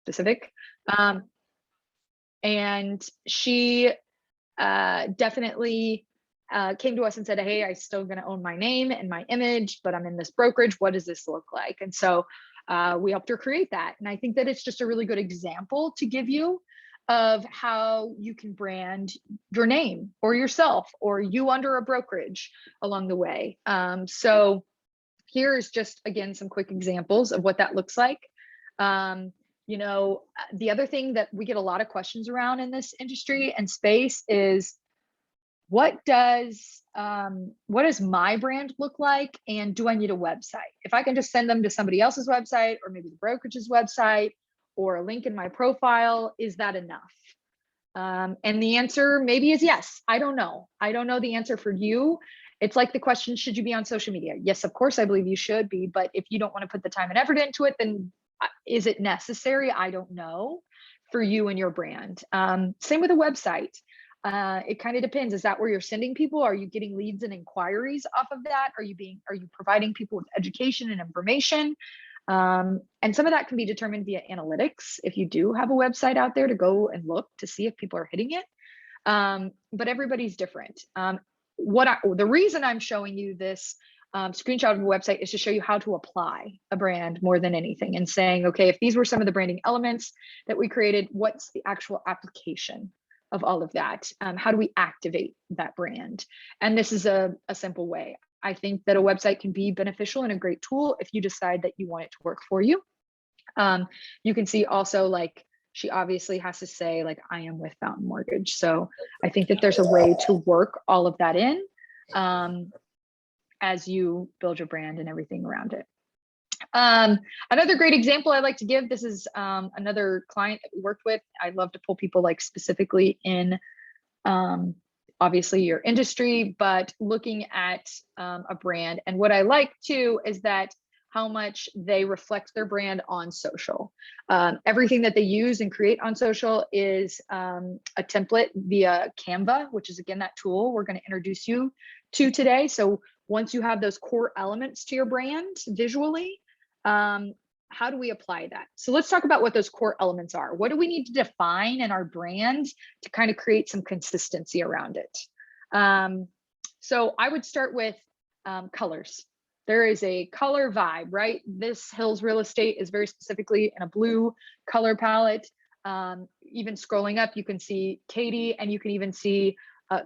specific. And she definitely came to us and said, hey, I still going to own my name and my image, but I'm in this brokerage. What does this look like? And so we helped her create that. And I think that it's just a really good example to give you of how you can brand your name or yourself or you under a brokerage along the way. So here's just, again, some quick examples of what that looks like. You know, the other thing that we get a lot of questions around in this industry and space is, what does my brand look like? And do I need a website? If I can just send them to somebody else's website or maybe the brokerage's website or a link in my profile, is that enough? And the answer maybe is yes. I don't know. I don't know the answer for you. It's like the question, should you be on social media? Yes, of course, I believe you should be. But if you don't want to put the time and effort into it, then is it necessary? I don't know for you and your brand. Same with a website. It kind of depends. Is that where you're sending people? Are you getting leads and inquiries off of that? Are you providing people with education and information? And some of that can be determined via analytics. If you do have a website out there to go and look to see if people are hitting it. But everybody's different. The reason I'm showing you this screenshot of a website is to show you how to apply a brand more than anything, and saying, okay, if these were some of the branding elements that we created, what's the actual application of all of that? How do we activate that brand? And this is a simple way. I think that a website can be beneficial and a great tool if you decide that you want it to work for you. You can see also, like, she obviously has to say, like, I am with Fountain Mortgage. So I think that there's a way to work all of that in as you build your brand and everything around it. Another great example I like to give, this is another client that we worked with. I love to pull people like specifically in obviously your industry, but looking at a brand. And what I like too is that how much they reflect their brand on social. Everything that they use and create on social is a template via Canva, which is, again, that tool we're going to introduce you to today. So once you have those core elements to your brand visually, how do we apply that? So let's talk about what those core elements are. What do we need to define in our brand to kind of create some consistency around it? So I would start with colors. There is a color vibe, right? This Hills Real Estate is very specifically in a blue color palette. Even scrolling up, you can see Katie, and you can even see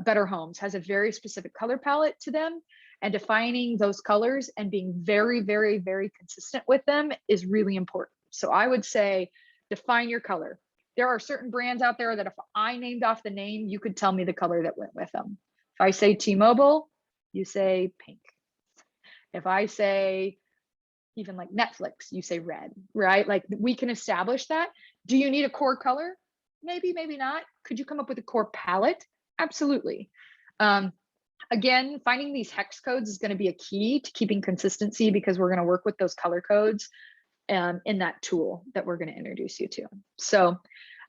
Better Homes has a very specific color palette to them. And defining those colors and being very, very, very consistent with them is really important. So I would say define your color. There are certain brands out there that if I named off the name, you could tell me the color that went with them. If I say T-Mobile, you say pink. If I say even like Netflix, you say red, right? Like, we can establish that. Do you need a core color? Maybe, maybe not. Could you come up with a core palette? Absolutely. Again, finding these hex codes is going to be a key to keeping consistency, because we're going to work with those color codes in that tool that we're going to introduce you to. So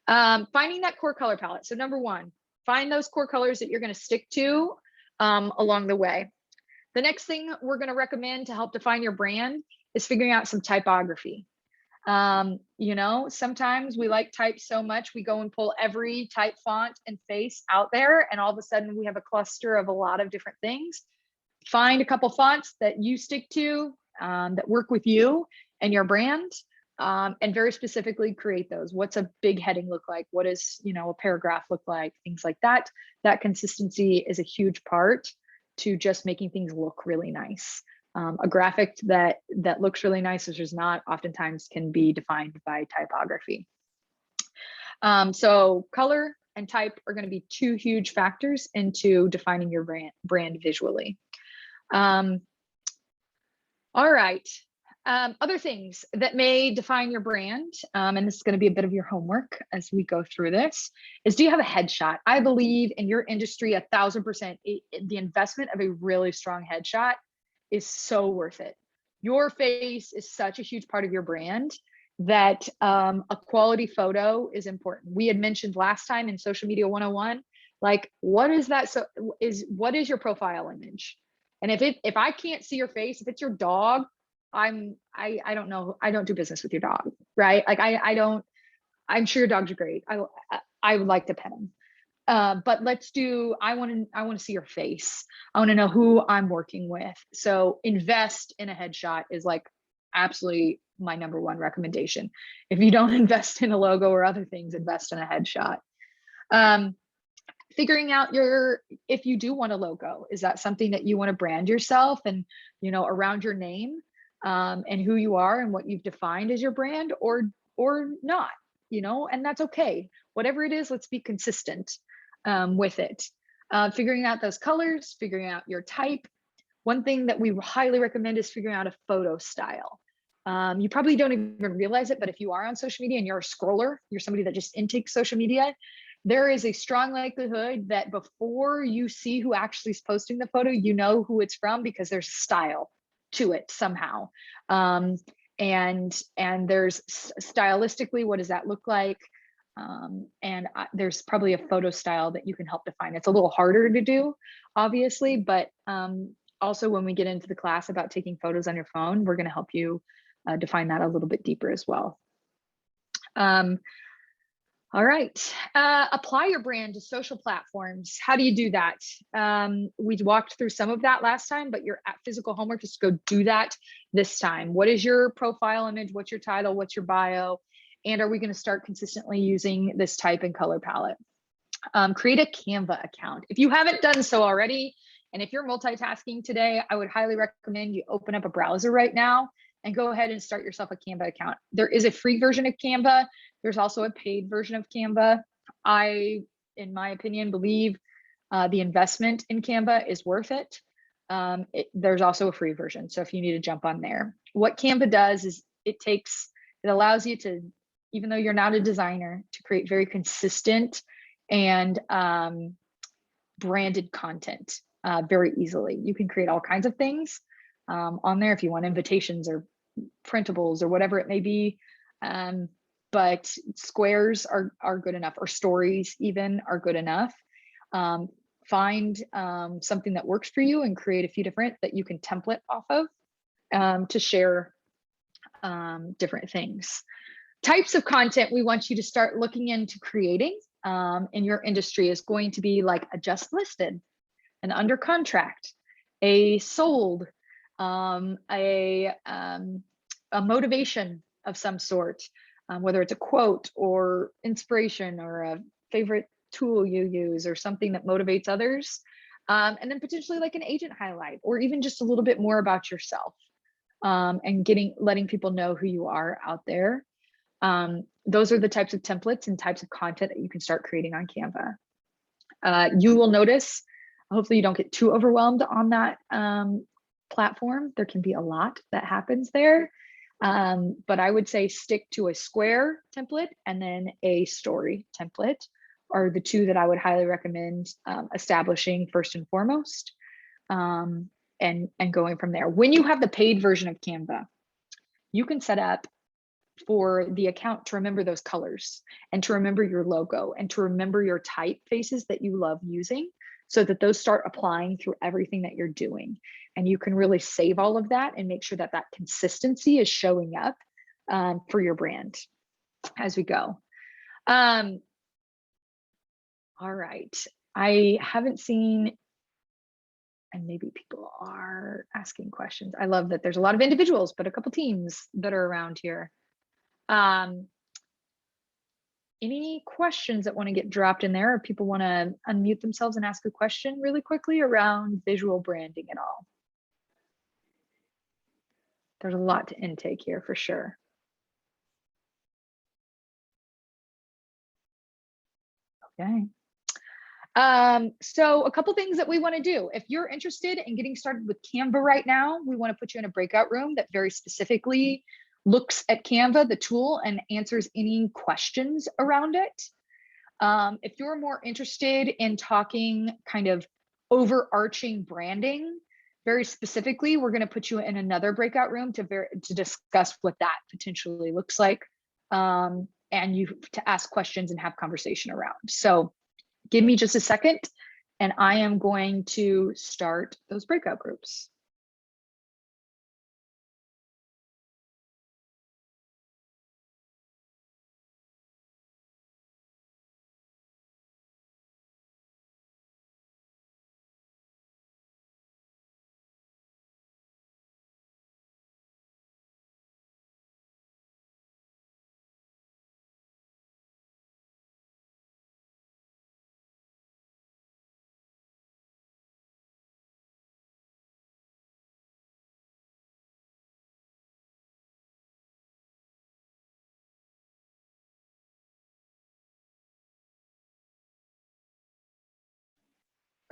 finding that core color palette. So number one, find those core colors that you're going to stick to along the way. The next thing we're going to recommend to help define your brand is figuring out some typography. You know, sometimes we like type so much, we go and pull every type font and face out there, and all of a sudden we have a cluster of a lot of different things. Find a couple fonts that you stick to, that work with you and your brand, and very specifically create those. What's a big heading look like? What does, you know, a paragraph look like? Things like that. That consistency is a huge part to just making things look really nice. A graphic that looks really nice, which is not, oftentimes can be defined by typography. So color and type are going to be two huge factors into defining your brand visually. All right. Other things that may define your brand, and this is going to be a bit of your homework as we go through this, is, do you have a headshot? I believe in your industry 1000%, the investment of a really strong headshot is so worth it. Your face is such a huge part of your brand that a quality photo is important. We had mentioned last time in Social Media 101, like, what is that? So what is your profile image? And if I can't see your face, if it's your dog, I don't know. I don't do business with your dog, right? Like I don't I'm sure your dogs are great. I would like to pet them. But let's do, I want to see your face. I want to know who I'm working with. So invest in a headshot is like absolutely my number one recommendation. If you don't invest in a logo or other things, invest in a headshot. Figuring out if you do want a logo, is that something that you want to brand yourself and, around your name, and who you are and what you've defined as your brand, or not, and that's okay. Whatever it is, let's be consistent with it. Figuring out those colors, figuring out your type. One thing that we highly recommend is figuring out a photo style. You probably don't even realize it, but if you are on social media and you're a scroller, you're somebody that just intakes social media, there is a strong likelihood that before you see who actually is posting the photo, you know who it's from, because there's style to it somehow. And there's stylistically, what does that look like? There's probably a photo style that you can help define. It's a little harder to do, obviously, but also when we get into the class about taking photos on your phone, we're going to help you define that a little bit deeper as well. All right, apply your brand to social platforms. How do you do that? We walked through some of that last time, but your physical homework is to go do that this time. What is your profile image? What's your title? What's your bio? And are we going to start consistently using this type and color palette? Create a Canva account. If you haven't done so already, and if you're multitasking today, I would highly recommend you open up a browser right now and go ahead and start yourself a Canva account. There is a free version of Canva. There's also a paid version of Canva. I, in my opinion, believe the investment in Canva is worth it. There's also a free version, so if you need to jump on there. What Canva does is it allows you to, even though you're not a designer, to create very consistent and branded content very easily. You can create all kinds of things on there if you want invitations or printables or whatever it may be. But squares are good enough, or stories even are good enough. Find something that works for you and create a few different that you can template off of to share different things. Types of content we want you to start looking into creating in your industry is going to be like a just listed, an under contract, a sold, a motivation of some sort, whether it's a quote or inspiration or a favorite tool you use or something that motivates others. And then potentially like an agent highlight, or even just a little bit more about yourself, and letting people know who you are out there. Those are the types of templates and types of content that you can start creating on Canva. You will notice, hopefully you don't get too overwhelmed on that platform. There can be a lot that happens there. But I would say stick to a square template and then a story template are the two that I would highly recommend establishing first and foremost, and going from there. When you have the paid version of Canva, you can set up for the account to remember those colors and to remember your logo and to remember your typefaces that you love using, so that those start applying through everything that you're doing. And you can really save all of that and make sure that that consistency is showing up for your brand as we go. All right, I haven't seen, and maybe people are asking questions. I love that there's a lot of individuals, but a couple teams that are around here. Any questions that want to get dropped in there, or people want to unmute themselves and ask a question really quickly around visual branding at all? There's a lot to intake here for sure. Okay. So a couple things that we want to do. If you're interested in getting started with Canva right now, we want to put you in a breakout room that very specifically looks at Canva, the tool, and answers any questions around it. If you're more interested in talking kind of overarching branding, very specifically, we're going to put you in another breakout room to discuss what that potentially looks like, and to ask questions and have conversation around. So give me just a second, and I am going to start those breakout groups.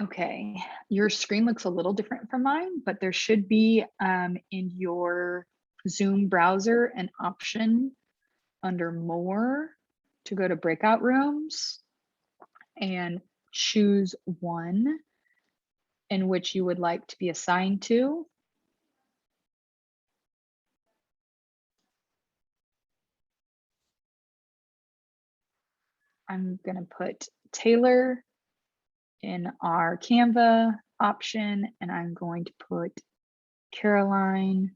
Okay, your screen looks a little different from mine, but there should be in your Zoom browser an option under more to go to breakout rooms and choose one in which you would like to be assigned to. I'm going to put Taylor in our Canva option, and I'm going to put Caroline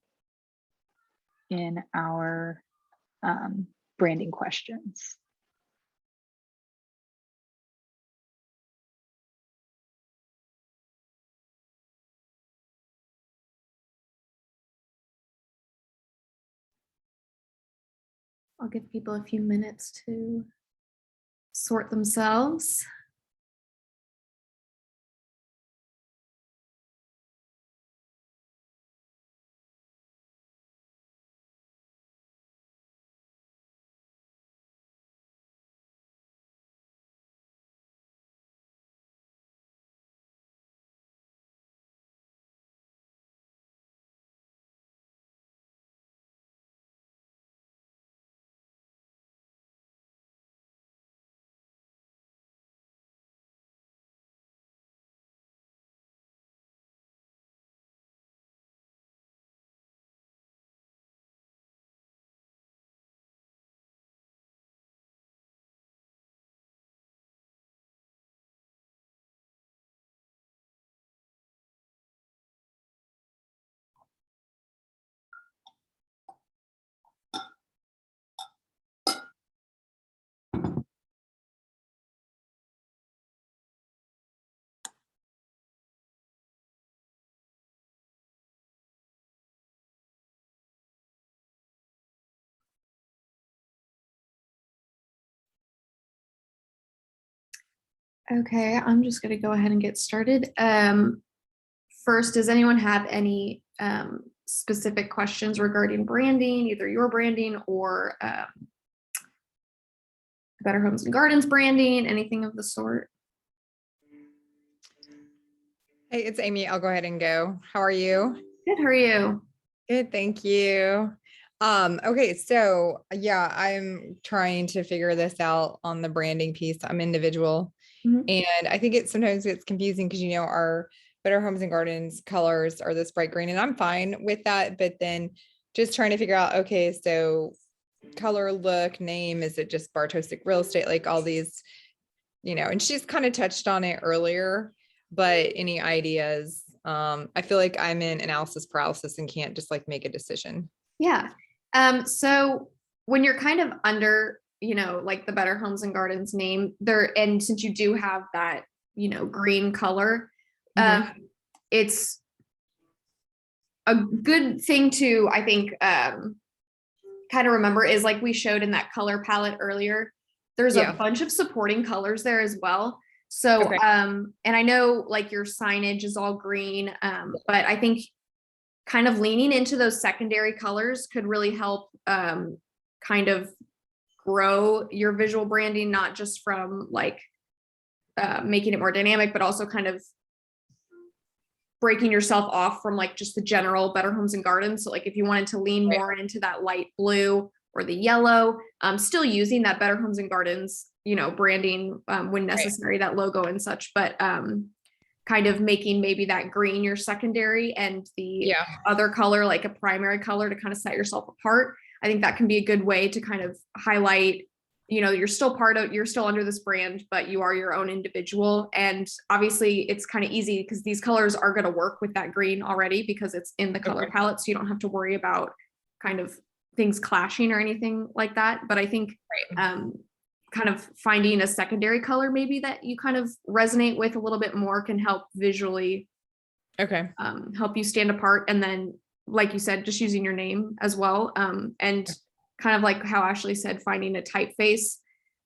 in our branding questions. I'll give people a few minutes to sort themselves. Okay, I'm just going to go ahead and get started. First, does anyone have any specific questions regarding branding, either your branding or Better Homes and Gardens branding, anything of the sort? Hey, it's Amy. I'll go ahead and go. How are you? Good, how are you? Good, thank you. Okay, so yeah, I'm trying to figure this out on the branding piece. I'm individual. Mhm. And I think it sometimes gets confusing because our Better Homes and Gardens colors are this bright green, and I'm fine with that. But then just trying to figure out, okay, so color, look, name, is it just Bartosic real estate, like all these, and she's kind of touched on it earlier, but any ideas? I feel like I'm in analysis paralysis and can't just like make a decision. Yeah. So when you're kind of under, like the Better Homes and Gardens name there, and since you do have that, green color, it's a good thing to, I think, kind of remember is like we showed in that color palette earlier, there's a bunch of supporting colors there as well. So, and I know like your signage is all green, but I think kind of leaning into those secondary colors could really help kind of grow your visual branding, not just from like making it more dynamic, but also kind of breaking yourself off from like just the general Better Homes and Gardens. So like if you wanted to lean more into that light blue or the yellow, still using that Better Homes and Gardens, branding when necessary, that logo and such, but kind of making maybe that green your secondary and the other color like a primary color to kind of set yourself apart. I think that can be a good way to kind of highlight, you're still under this brand, but you are your own individual. And obviously it's kind of easy because these colors are going to work with that green already because it's in the color palette. So you don't have to worry about kind of things clashing or anything like that. But I think kind of finding a secondary color maybe that you kind of resonate with a little bit more can help visually help you stand apart. And then like you said, just using your name as well, and kind of like how Ashley said, finding a typeface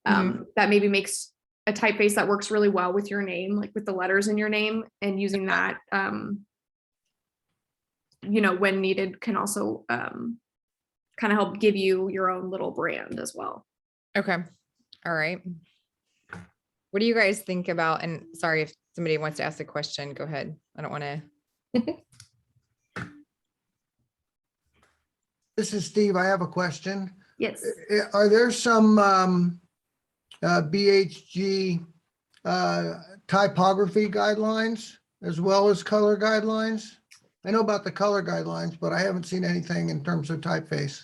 that maybe makes a typeface that works really well with your name, like with the letters in your name, and using that when needed can also kind of help give you your own little brand as well. Okay. All right. What do you guys think about, and sorry if somebody wants to ask a question, go ahead. I don't want to. This is Steve. I have a question. Yes. Are there some BHG typography guidelines as well as color guidelines? I know about the color guidelines, but I haven't seen anything in terms of typeface.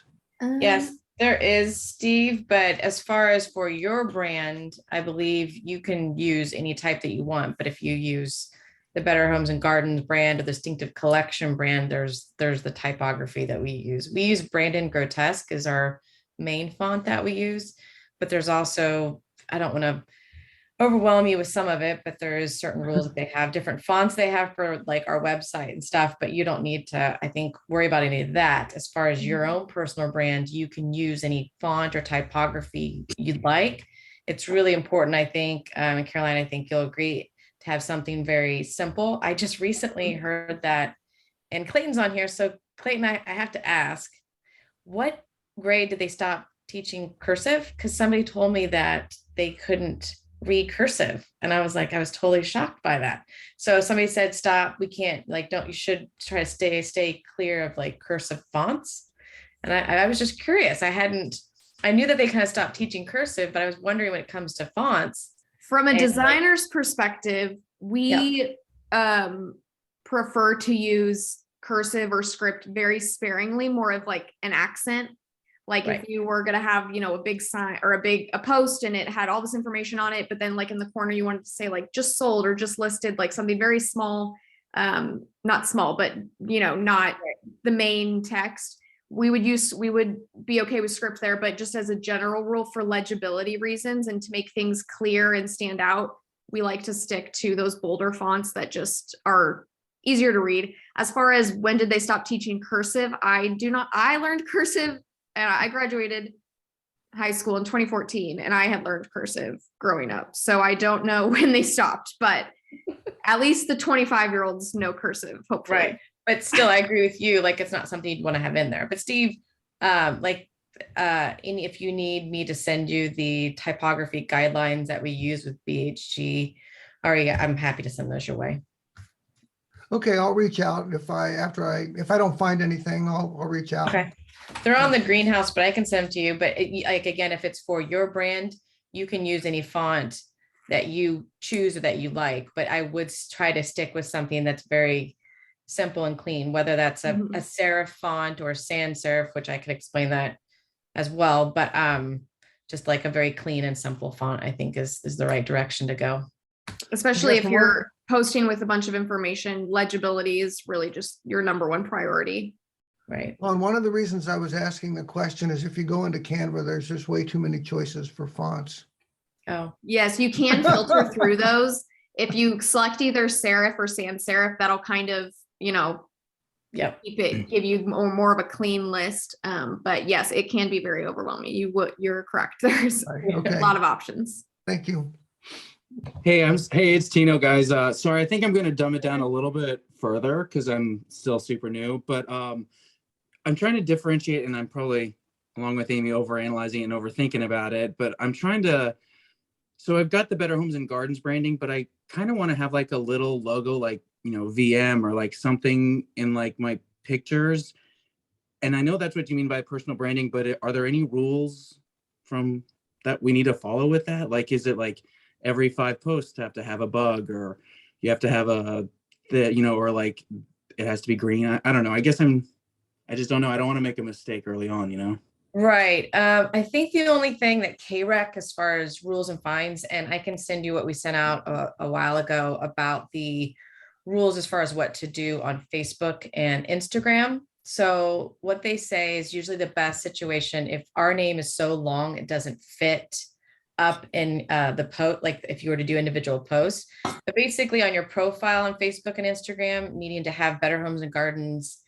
Yes, there is, Steve, but as far as for your brand, I believe you can use any type that you want. But if you use the Better Homes and Gardens brand or the Distinctive Collection brand, there's the typography that we use. We use Brandon Grotesque as our main font that we use, but there's also, I don't want to overwhelm you with some of it, but there is certain rules that they have, different fonts they have for like our website and stuff, but you don't need to, I think, worry about any of that. As far as your own personal brand, you can use any font or typography you'd like. It's really important, I think, and Caroline, I think you'll agree, to have something very simple. I just recently heard that, and Clayton's on here. So Clayton, I have to ask, what grade did they stop teaching cursive? Because somebody told me that they couldn't read cursive. And I was totally shocked by that. So somebody said, stop, we can't, like, don't, you should try to stay clear of like cursive fonts. And I was just curious. I knew that they kind of stopped teaching cursive, but I was wondering when it comes to fonts. From a And, designer's perspective, we prefer to use cursive or script very sparingly, more of like an accent. Like Right. if you were going to have, a big sign or a post and it had all this information on it, but then like in the corner, you wanted to say like just sold or just listed, like something very small, not small, but not the main text. We would be okay with script there, but just as a general rule for legibility reasons and to make things clear and stand out, we like to stick to those bolder fonts that just are easier to read. As far as when did they stop teaching cursive, I learned cursive. I graduated high school in 2014 and I had learned cursive growing up. So I don't know when they stopped, but at least the 25-year-olds know cursive, hopefully. Right. But still, I agree with you. Like, it's not something you'd want to have in there. But Steve, if you need me to send you the typography guidelines that we use with BHG, I'm happy to send those your way. Okay, I'll reach out if I don't find anything, I'll reach out. Okay. They're on the greenhouse, but I can send them to you. But again, if it's for your brand, you can use any font that you choose or that you like. But I would try to stick with something that's very simple and clean, whether that's a serif font or sans serif, which I could explain that as well. But just like a very clean and simple font, I think is the right direction to go. Especially if you're posting with a bunch of information, legibility is really just your number one priority. Right. Well, and one of the reasons I was asking the question is if you go into Canva, there's just way too many choices for fonts. Oh, Yes, you can filter through those. If you select either serif or sans serif, that'll kind of, yep. give you more of a clean list. But yes, it can be very overwhelming. You're correct. There's Okay, a lot of options. thank you. Hey, it's Tino, guys. Sorry, I think I'm going to dumb it down a little bit further because I'm still super new, but I'm trying to differentiate, and I'm probably, along with Amy, overanalyzing and overthinking about it, but I'm trying to, so I've got the Better Homes and Gardens branding, but I kind of want to have like a little logo, like, VM or like something in like my pictures. And I know that's what you mean by personal branding, but are there any rules from that we need to follow with that? Like, is it like every 5 posts have to have a bug, or you have to have or like it has to be green? I don't know. I just don't know. I don't want to make a mistake early on, Right. I think the only thing that KREC, as far as rules and fines, and I can send you what we sent out a while ago about the rules as far as what to do on Facebook and Instagram. So what they say is usually the best situation if our name is so long, it doesn't fit up in the post, like if you were to do individual posts, but basically on your profile on Facebook and Instagram, needing to have Better Homes and Gardens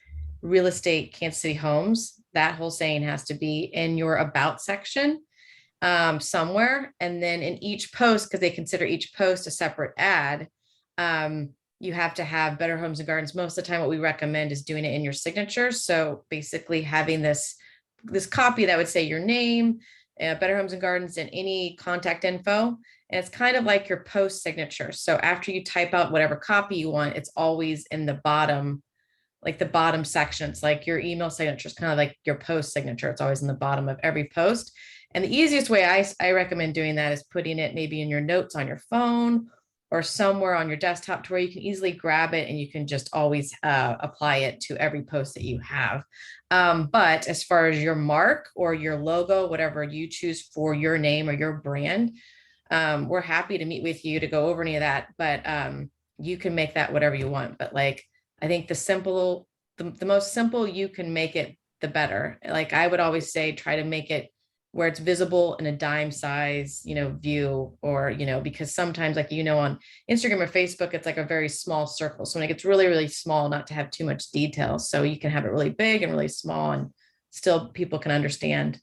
Real Estate Kansas City Homes, that whole saying has to be in your about section somewhere. And then in each post, because they consider each post a separate ad, you have to have Better Homes and Gardens. Most of the time, what we recommend is doing it in your signature. So basically having this copy that would say your name, Better Homes and Gardens, and any contact info. And it's kind of like your post signature. So after you type out whatever copy you want, it's always in the bottom, like the bottom section. It's like your email signature is kind of like your post signature. It's always in the bottom of every post. And the easiest way I recommend doing that is putting it maybe in your notes on your phone or somewhere on your desktop to where you can easily grab it and you can just always apply it to every post that you have. But as far as your mark or your logo, whatever you choose for your name or your brand, we're happy to meet with you to go over any of that, but you can make that whatever you want. But like, I think the most simple you can make it, the better. Like I would always say, try to make it where it's visible in a dime size, view, or, because sometimes like, on Instagram or Facebook, it's like a very small circle. So when it gets really, really small, not to have too much detail. So you can have it really big and really small and still people can understand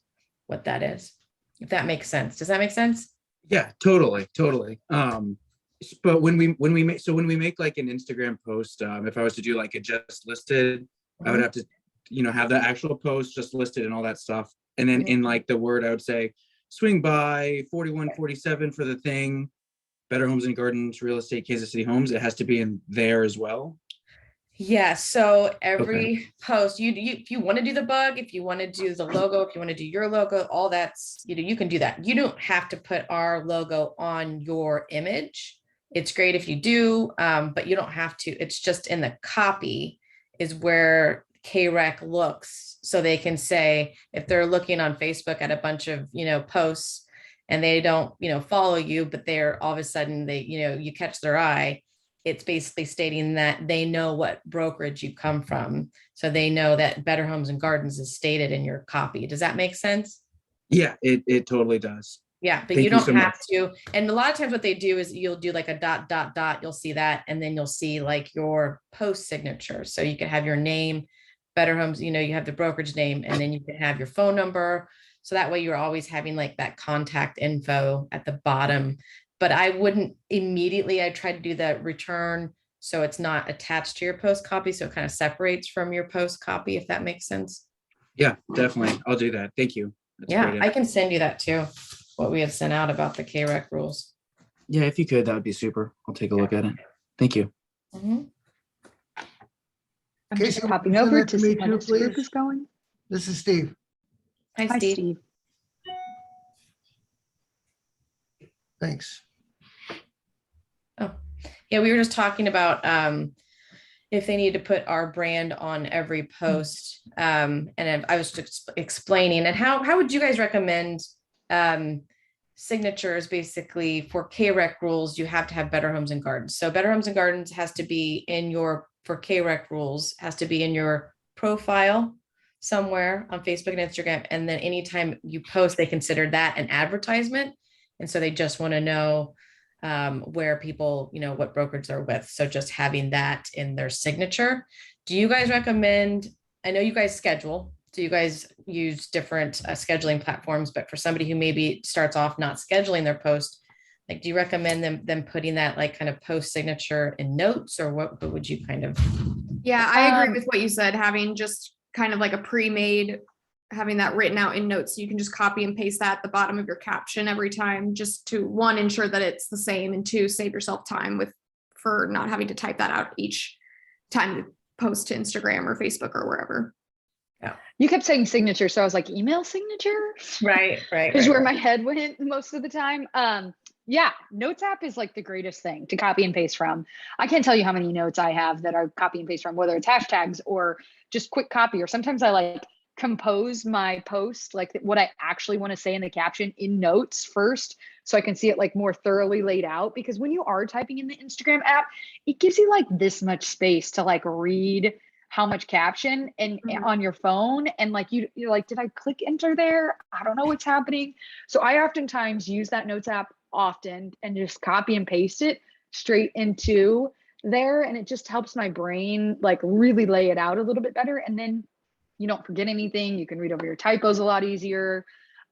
what that is. If that makes sense. Does that make sense? Yeah, totally. But when we make like an Instagram post, if I was to do like a just listed, I would have to, have the actual post just listed and all that stuff. And then in like the word, I would say, swing by 4147 for the thing, Better Homes and Gardens, Real Estate, Kansas City Homes. It has to be in there as well. Yeah. So every post, if you want to do the bug, if you want to do the logo, if you want to do your logo, all that's, you can do that. You don't have to put our logo on your image. It's great if you do, but you don't have to. It's just in the copy is where KREC looks, so they can say if they're looking on Facebook at a bunch of posts and they don't follow you, but they're all of a sudden you catch their eye, it's basically stating that they know what brokerage you come from, so they know that Better Homes and Gardens is stated in your copy. Does that make sense? Yeah, it totally does. Yeah, but Thank you don't so have much. to. And a lot of times what they do is you'll do like a ... You'll see that, and then you'll see like your post signature. So you can have your name, Better Homes, you have the brokerage name, and then you can have your phone number. So that way you're always having like that contact info at the bottom. But I wouldn't immediately, I try to do that return so it's not attached to your post copy. So it kind of separates from your post copy, if that makes sense. Yeah, definitely. I'll do that. Thank you. That's Yeah, great. I can send you that too, what we had sent out about the KREC rules. Yeah, if you could, that would be super. I'll take a look at it. Thank you. Mhm. I'm Casey, just would popping you send over that to to see me how too, this group please? is going. This is Steve. Hi, Hi, Steve. Steve. Thanks. Oh, yeah, we were just talking about if they need to put our brand on every post. And I was just explaining, and how would you guys recommend signatures? Basically for KREC rules, you have to have Better Homes and Gardens. So Better Homes and Gardens has to be for KREC rules, has to be in your profile somewhere on Facebook and Instagram. And then anytime you post, they consider that an advertisement. And so they just want to know where people, what brokerage they're with. So just having that in their signature. Do you guys recommend, I know you guys schedule, do you guys use different scheduling platforms, but for somebody who maybe starts off not scheduling their post, like, do you recommend them putting that like kind of post signature in notes, or what would you kind of? Yeah, I agree with what you said, having just kind of like a pre-made, having that written out in notes. So you can just copy and paste that at the bottom of your caption every time, just to, one, ensure that it's the same, and two, save yourself time for not having to type that out each time you post to Instagram or Facebook or wherever. Yeah. You kept saying signature, so I was like, email signature? Right. Is where my head went most of the time. Yeah, Notes app is like the greatest thing to copy and paste from. I can't tell you how many notes I have that I copy and paste from, whether it's hashtags or just quick copy, or sometimes I like compose my post, like what I actually want to say in the caption in notes first, so I can see it like more thoroughly laid out. Because when you are typing in the Instagram app, it gives you like this much space to like read how much caption and on your phone, and like you're like, did I click enter there? I don't know what's happening. So I oftentimes use that Notes app often and just copy and paste it straight into there, and it just helps my brain like really lay it out a little bit better. And then you don't forget anything. You can read over your typos a lot easier.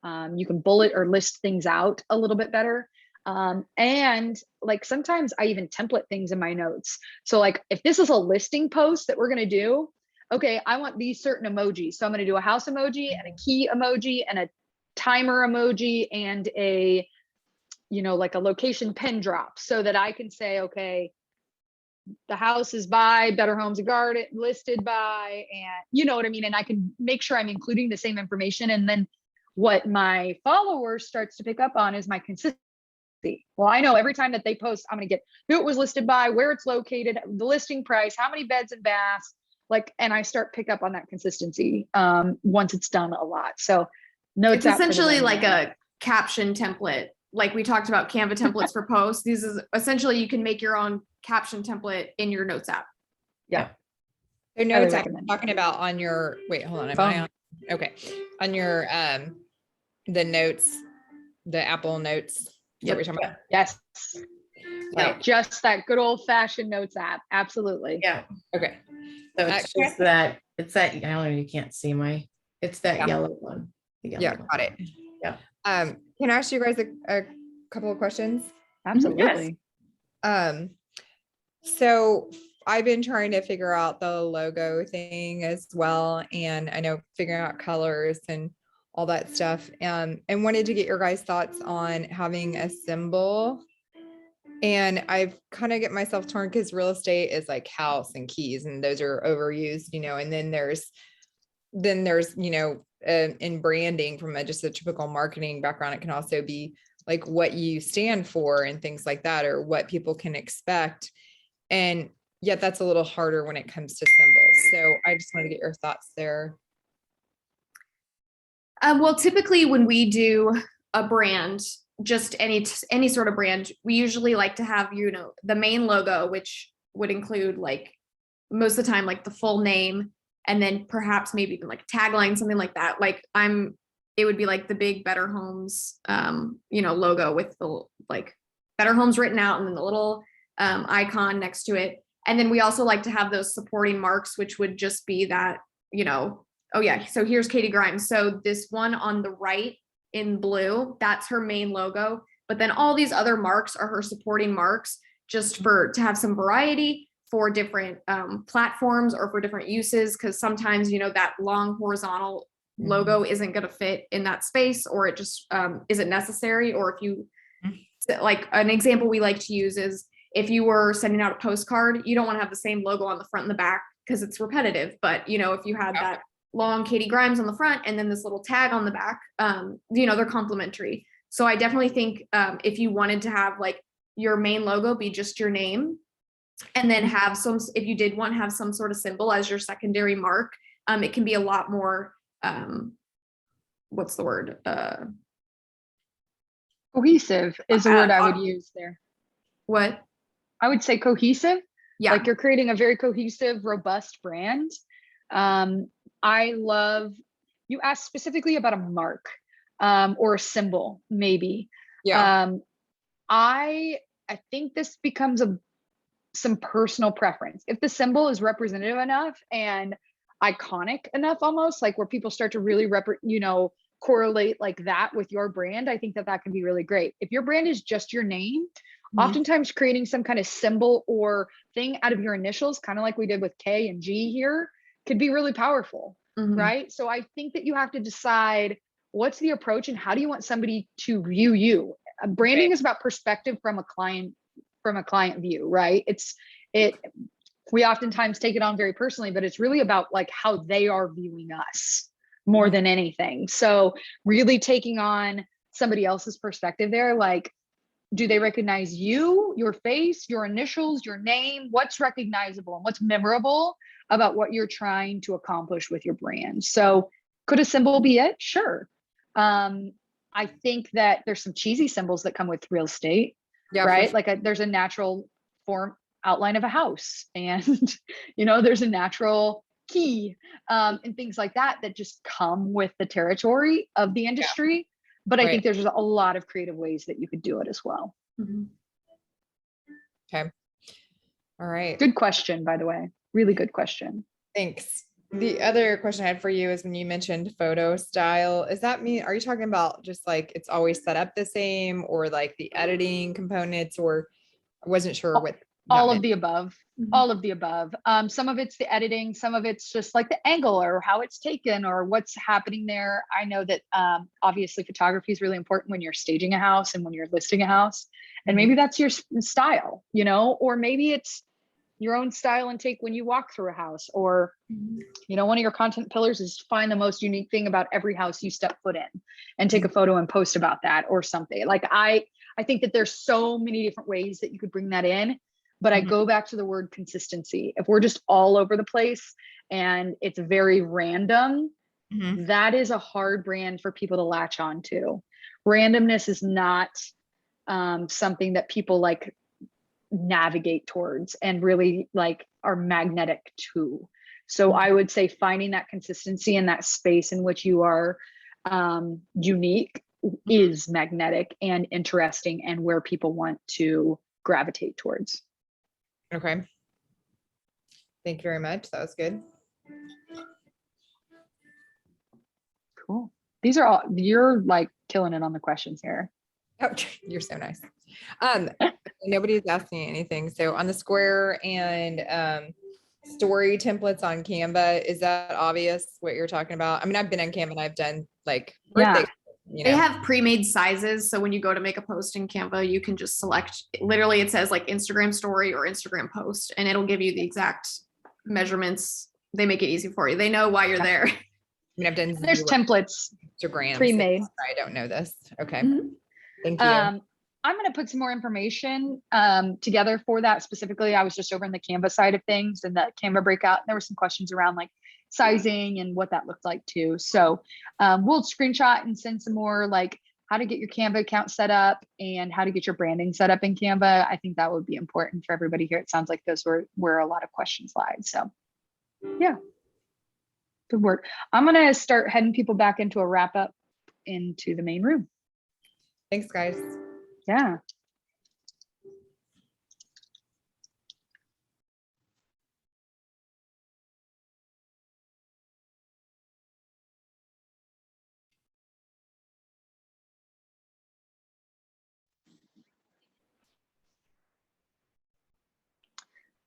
You can bullet or list things out a little bit better. And like sometimes I even template things in my notes. So like if this is a listing post that we're going to do, okay, I want these certain emojis. So I'm going to do a house emoji and a key emoji and a timer emoji and a, like a location pin drop, so that I can say, okay, the house is by Better Homes and Garden, listed by, and you know what I mean? And I can make sure I'm including the same information. And then what my followers starts to pick up on is my consistency. Well, I know every time that they post, I'm going to get who it was listed by, where it's located, the listing price, how many beds and baths, and I start pick up on that consistency once it's done a lot. So it's essentially like a caption template. Like we talked about Canva templates for posts. These is essentially, you can make your own caption template in your notes app. Yeah. So notes app, I'm talking about on your, wait, hold on. Am I on? Okay. On your, the notes, the Apple notes. Yep. Yes. Right. Just that good old fashioned notes app. Absolutely. Yeah. Okay. So it's just that, it's that, I don't know, you can't see it's that yellow one. Yeah, got it. Yeah. Can I ask you guys a couple of questions? Absolutely. Yes. So I've been trying to figure out the logo thing as well. And I know figuring out colors and all that stuff. And wanted to get your guys' thoughts on having a symbol. And I've kind of get myself torn because real estate is like house and keys, and those are overused, and then there's, in branding from just a typical marketing background, it can also be like what you stand for and things like that, or what people can expect. And yet that's a little harder when it comes to symbols. So I just want to get your thoughts there. Well, typically when we do a brand, just any sort of brand, we usually like to have, the main logo, which would include like most of the time, like the full name, and then perhaps maybe even like a tagline, something like that. It would be like the big Better Homes, logo with the like Better Homes written out and then the little icon next to it. And then we also like to have those supporting marks, which would just be that, oh yeah, so here's Katie Grimes. So this one on the right in blue, that's her main logo. But then all these other marks are her supporting marks, just to have some variety for different platforms or for different uses. Because sometimes, that long horizontal logo isn't going to fit in that space, or it just isn't necessary. Or if you, like an example we like to use is if you were sending out a postcard, you don't want to have the same logo on the front and the back because it's repetitive. But, if you had that long Katie Grimes on the front and then this little tag on the back, they're complementary. So I definitely think if you wanted to have like your main logo be just your name, and then have if you did want to have some sort of symbol as your secondary mark, it can be a lot more, what's the word? Cohesive is the word I would use there. What? I would say cohesive. Yeah. Like you're creating a very cohesive, robust brand. I love, you asked specifically about a mark or a symbol, maybe. Yeah. I think this becomes some personal preference. If the symbol is representative enough and iconic enough, almost like where people start to really correlate like that with your brand, I think that can be really great. If your brand is just your name, oftentimes creating some kind of symbol or thing out of your initials, kind of like we did with K and G here, could be really powerful, right? So I think that you have to decide what's the approach and how do you want somebody to view you. Branding is about perspective from a client view, right? We oftentimes take it on very personally, but it's really about like how they are viewing us more than anything. So really taking on somebody else's perspective there, like, do they recognize you, your face, your initials, your name? What's recognizable and what's memorable about what you're trying to accomplish with your brand? So could a symbol be it? Sure. I think that there's some cheesy symbols that come with real estate, right? Sure. Like there's a natural form outline of a house, and there's a natural key and things like that just come with the territory of the industry. Yeah. But I think there's a lot of creative ways that you could do it as well. Okay. All right. Good question, by the way. Really good question. Thanks. The other question I had for you is when you mentioned photo style, are you talking about just like it's always set up the same, or like the editing components, or I wasn't sure what All Not of the above. Mhm. All of the above. Some of it's the editing, some of it's just like the angle or how it's taken or what's happening there. I know that obviously photography is really important when you're staging a house and when you're listing a house. And maybe that's your style, you know, or maybe it's your own style and take when you walk through a house, or you know, one of your content pillars is find the most unique thing about every house you step foot in and take a photo and post about that or something. Like I think that there's so many different ways that you could bring that in, but I go back to the word consistency. If we're just all over the place and it's very random, Mhm. that is a hard brand for people to latch on to. Randomness is not something that people like navigate towards and really like are magnetic to. So I would say finding that consistency in that space in which you are unique is magnetic and interesting and where people want to gravitate towards. Okay. Thank you very much. That was good. Cool. These are all, you're like killing it on the questions here. Oh, you're so nice. Nobody's asking anything. So on the square and story templates on Canva, is that obvious what you're talking about? I mean, I've been on Canva and I've done like birthday, Yeah. you They know. have pre-made sizes. So when you go to make a post in Canva, you can just select, literally it says like Instagram story or Instagram post, and it'll give you the exact measurements. They make it easy for you. They know why you're there. I mean, I've done There's zero templates Instagrams. So pre-made. I don't know this. Okay. Mhm. Thank you. I'm going to put some more information together for that specifically. I was just over in the Canva side of things and the Canva breakout. There were some questions around like sizing and what that looked like too. So we'll screenshot and send some more like how to get your Canva account set up and how to get your branding set up in Canva. I think that would be important for everybody here. It sounds like those were where a lot of questions lied. So yeah, good work. I'm going to start heading people back into a wrap up into the main room. Thanks, guys. Yeah.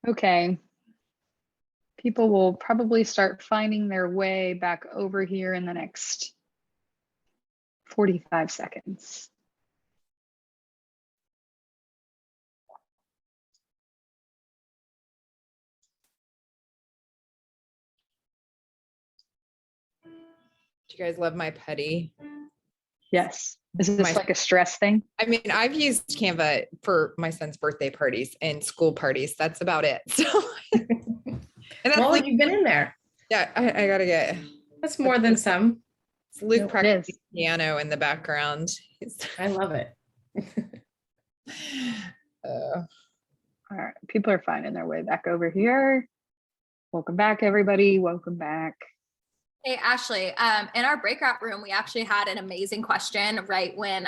Okay. People will probably start finding their way back over here in the next 45 seconds. Do you guys love my putty? Yes. Is this My- like a stress thing? I mean, I've used Canva for my son's birthday parties and school parties. That's about it. So, and that's Well, like, you've been in there. yeah, I gotta get That's more than some. it's Luke It practicing is. piano in the background. I love it. Uh, All right. People are finding their way back over here. Welcome back, everybody. Welcome back. Hey, Ashley, in our breakout room, we actually had an amazing question right when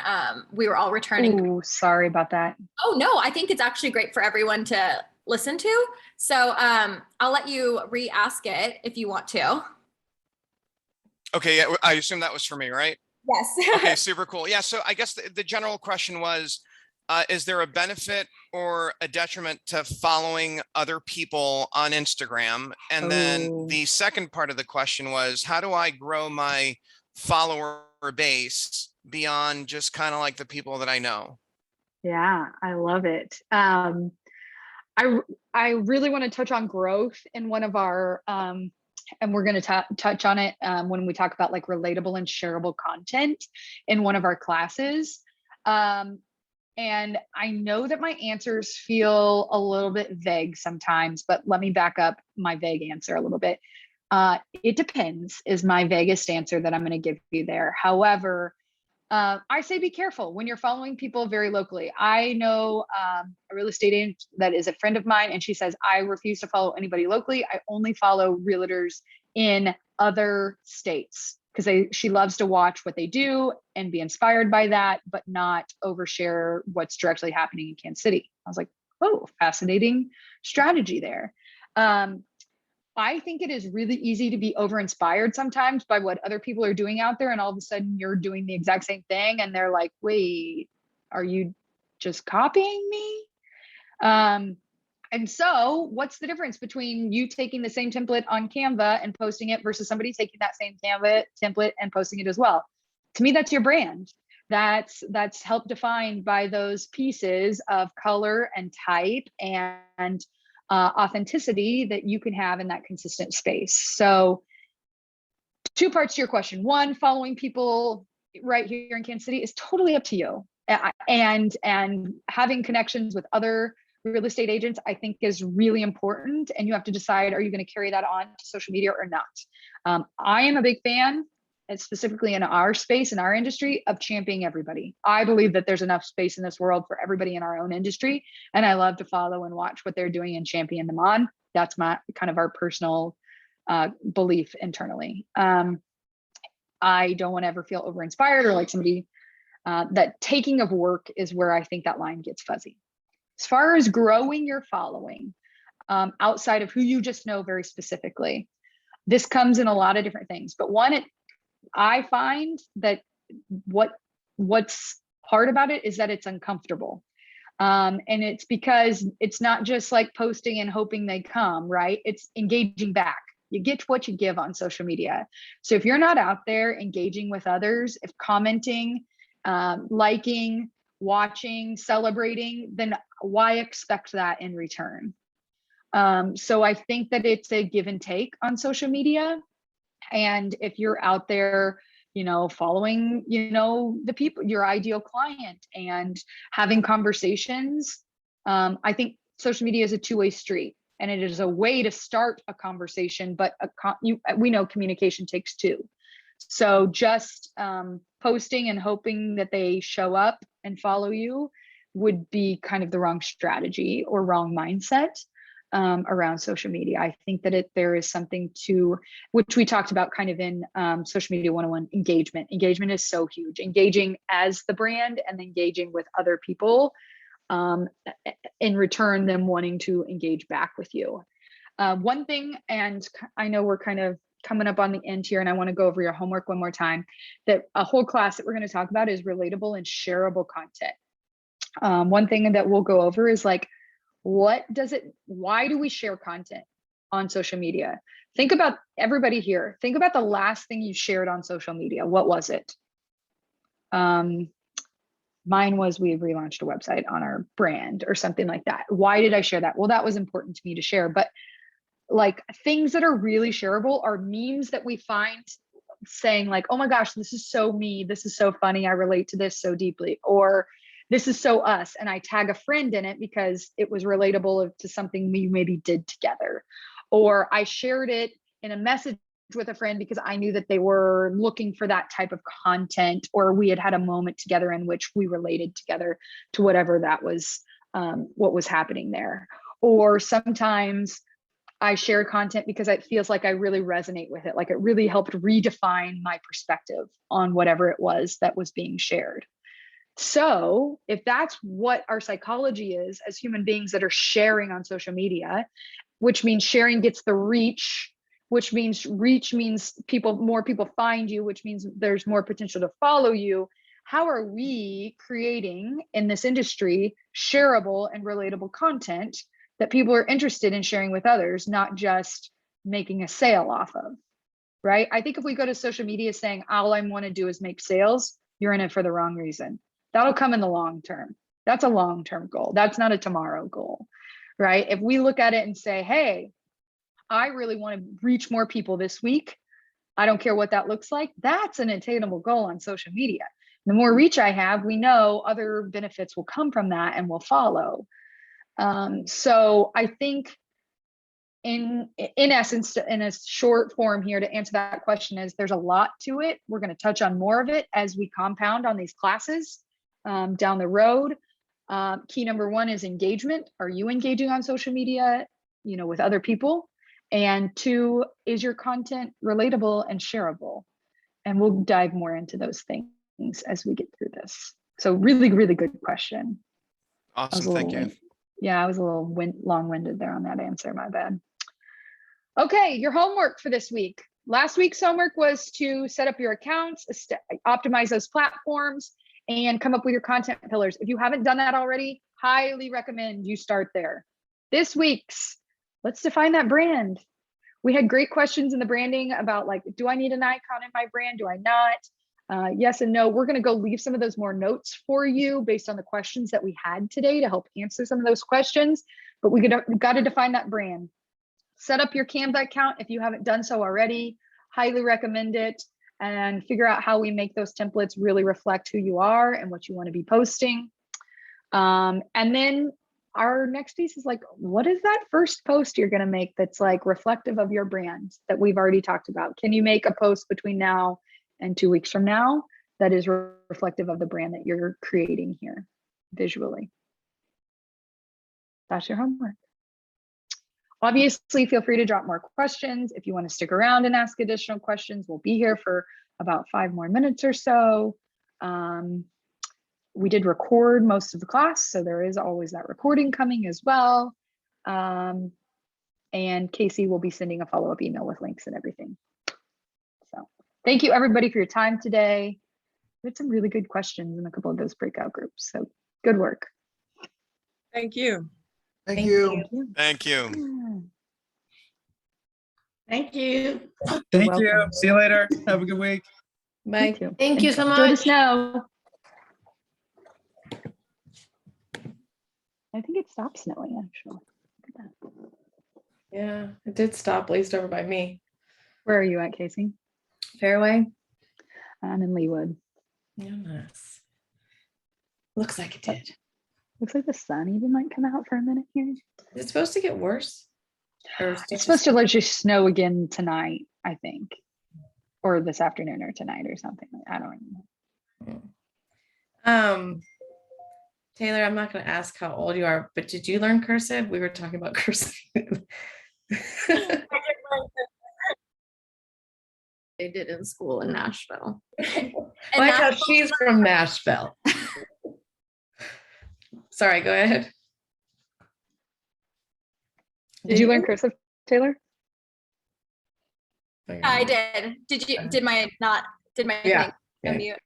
we were all returning. Ooh, sorry about that. Oh, no, I think it's actually great for everyone to listen to. So I'll let you re-ask it if you want to. Okay, yeah, I assume that was for me, right? Yes. Okay, super cool. Yeah, so I guess the general question was, is there a benefit or a detriment to following other people on Instagram? And then Oh. the second part of the question was, how do I grow my follower base beyond just kind of like the people that I know? Yeah, I love it. I really want to touch on growth in one of our and we're going to touch on it when we talk about like relatable and shareable content in one of our classes. And I know that my answers feel a little bit vague sometimes, but let me back up my vague answer a little bit. It depends is my vaguest answer that I'm going to give you there. However, I say be careful when you're following people very locally. I know a real estate agent that is a friend of mine, and she says, I refuse to follow anybody locally. I only follow realtors in other states because she loves to watch what they do and be inspired by that, but not overshare what's directly happening in Kansas City. I was like, oh, fascinating strategy there. I think it is really easy to be over inspired sometimes by what other people are doing out there. And all of a sudden you're doing the exact same thing. And they're like, wait, are you just copying me? And so what's the difference between you taking the same template on Canva and posting it versus somebody taking that same Canva template and posting it as well? To me, that's your brand. That's helped defined by those pieces of color and type and authenticity that you can have in that consistent space. So 2 parts to your question. One, following people right here in Kansas City is totally up to you. And having connections with other real estate agents, I think, is really important. And you have to decide, are you going to carry that on to social media or not? I am a big fan, and specifically in our space, in our industry, of championing everybody. I believe that there's enough space in this world for everybody in our own industry. And I love to follow and watch what they're doing and champion them on. That's my kind of our personal belief internally. I don't want to ever feel over-inspired or like somebody, that taking of work is where I think that line gets fuzzy. As far as growing your following, outside of who you just know very specifically, this comes in a lot of different things. But one, I find that what's hard about it is that it's uncomfortable. And it's because it's not just like posting and hoping they come, right? It's engaging back. You get what you give on social media. So if you're not out there engaging with others, if commenting, liking, watching, celebrating, then why expect that in return? So I think that it's a give and take on social media. And if you're out there, following, the people, your ideal client, and having conversations, I think social media is a two-way street. And it is a way to start a conversation, but we know communication takes two. So just posting and hoping that they show up and follow you would be kind of the wrong strategy or wrong mindset around social media. I think that there is something to, which we talked about kind of in Social Media 101, engagement. Engagement is so huge. Engaging as the brand and engaging with other people, in return, them wanting to engage back with you. One thing, and I know we're kind of coming up on the end here, and I want to go over your homework one more time, that a whole class that we're going to talk about is relatable and shareable content. One thing that we'll go over is like, why do we share content on social media? Think about everybody here. Think about the last thing you shared on social media. What was it? Mine was we relaunched a website on our brand or something like that. Why did I share that? Well, that was important to me to share. But like things that are really shareable are memes that we find saying like, oh my gosh, this is so me. This is so funny. I relate to this so deeply. Or this is so us. And I tag a friend in it because it was relatable to something we maybe did together. Or I shared it in a message with a friend because I knew that they were looking for that type of content, or we had had a moment together in which we related together to whatever that was, what was happening there. Or sometimes I share content because it feels like I really resonate with it. Like it really helped redefine my perspective on whatever it was that was being shared. So if that's what our psychology is as human beings that are sharing on social media, which means sharing gets the reach, which means reach means more people find you, which means there's more potential to follow you. How are we creating in this industry shareable and relatable content that people are interested in sharing with others, not just making a sale off of, right? I think if we go to social media saying all I want to do is make sales, you're in it for the wrong reason. That'll come in the long term. That's a long-term goal. That's not a tomorrow goal, right? If we look at it and say, hey, I really want to reach more people this week, I don't care what that looks like, that's an attainable goal on social media. The more reach I have, we know other benefits will come from that and will follow. So I think in essence, in a short form here to answer that question is there's a lot to it. We're going to touch on more of it as we compound on these classes down the road. Key number one is engagement. Are you engaging on social media, with other people? And two, is your content relatable and shareable? And we'll dive more into those things as we get through this. So really, really good question. Awesome, thank you. Yeah, I was a little long-winded there on that answer, my bad. Okay, your homework for this week. Last week's homework was to set up your accounts, optimize those platforms, and come up with your content pillars. If you haven't done that already, highly recommend you start there. this week's, let's define that brand. We had great questions in the branding about like, do I need an icon in my brand? Do I not? Yes and no. We're going to go leave some of those more notes for you based on the questions that we had today to help answer some of those questions. But we got to define that brand. Set up your Canva account if you haven't done so already. Highly recommend it, and figure out how we make those templates really reflect who you are and what you want to be posting. And then our next piece is like, what is that first post you're going to make that's like reflective of your brand that we've already talked about? Can you make a post between now and 2 weeks from now that is reflective of the brand that you're creating here visually? That's your homework. Obviously, feel free to drop more questions. If you want to stick around and ask additional questions, we'll be here for about 5 more minutes or so. We did record most of the class, so there is always that recording coming as well. And Casey will be sending a follow-up email with links and everything. So thank you everybody for your time today. We had some really good questions in a couple of those breakout groups, so good work. Thank you. Thank you. Thank you. Thank you. Thank you. welcome. See you later. Have a good week. Bye. Thank you. Thank you so Enjoy the much. snow. I think it stopped snowing actually. Look at that. Yeah, it did stop, at least over by me. Where are you at, Casey? Fairway. I'm in Leawood. Yes. Looks like it did. Looks like the sun even might come out for a minute here. Is it supposed to get worse? Or is it It's supposed to largely snow again tonight, I think, or this afternoon or tonight or something. I don't know. Taylor, I'm not going to ask how old you are, but did you learn cursive? We were talking about cursive. They did in school in Nashville. Like how she's from Nashville. Sorry, go ahead. Did you learn cursive, Taylor? I did. Did my Yeah. thing unmute?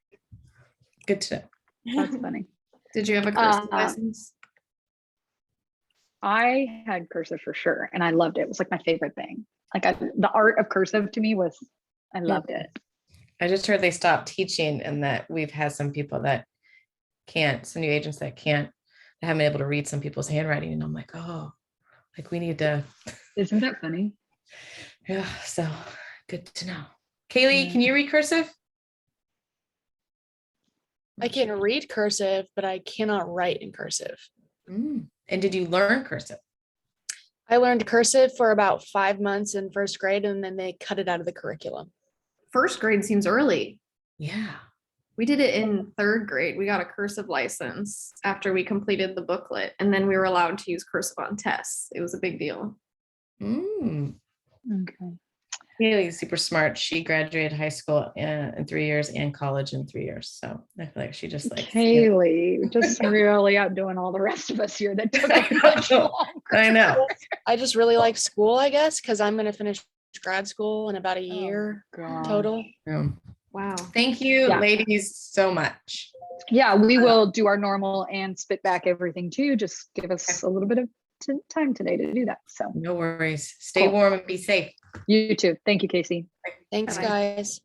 Good to know. That's funny. Did you have a cursive license? I had cursive for sure, and I loved it. It was like my favorite thing. Like the art of cursive to me was, I loved it. I just heard they stopped teaching and that we've had some people that can't, some new agents that can't, that haven't been able to read some people's handwriting. And I'm like, oh, like we need to. Isn't that funny? Yeah, so good to know. Kaylee, Yeah. can you read cursive? I can read cursive, but I cannot write in cursive. And did you learn cursive? I learned cursive for about 5 months in first grade, and then they cut it out of the curriculum. First grade seems early. Yeah. We did it in 3rd grade. We got a cursive license after we completed the booklet, and then we were allowed to use cursive on tests. It was a big deal. Okay. Kaylee's super smart. She graduated high school in 3 years and college in 3 years. So I feel like she just like Kaylee, just really outdoing all the rest of us here that took a much longer. I know. I just really like school, I guess, because I'm going to finish grad school in about a Oh, year God. total. Wow. Thank you, Yeah. ladies, so much. Yeah, we will do our normal and spit back everything too. Just give us a little bit of time today to do that. So No worries. Stay Cool. warm and be safe. you too. Thank you, Casey. Thanks, Bye-bye. guys.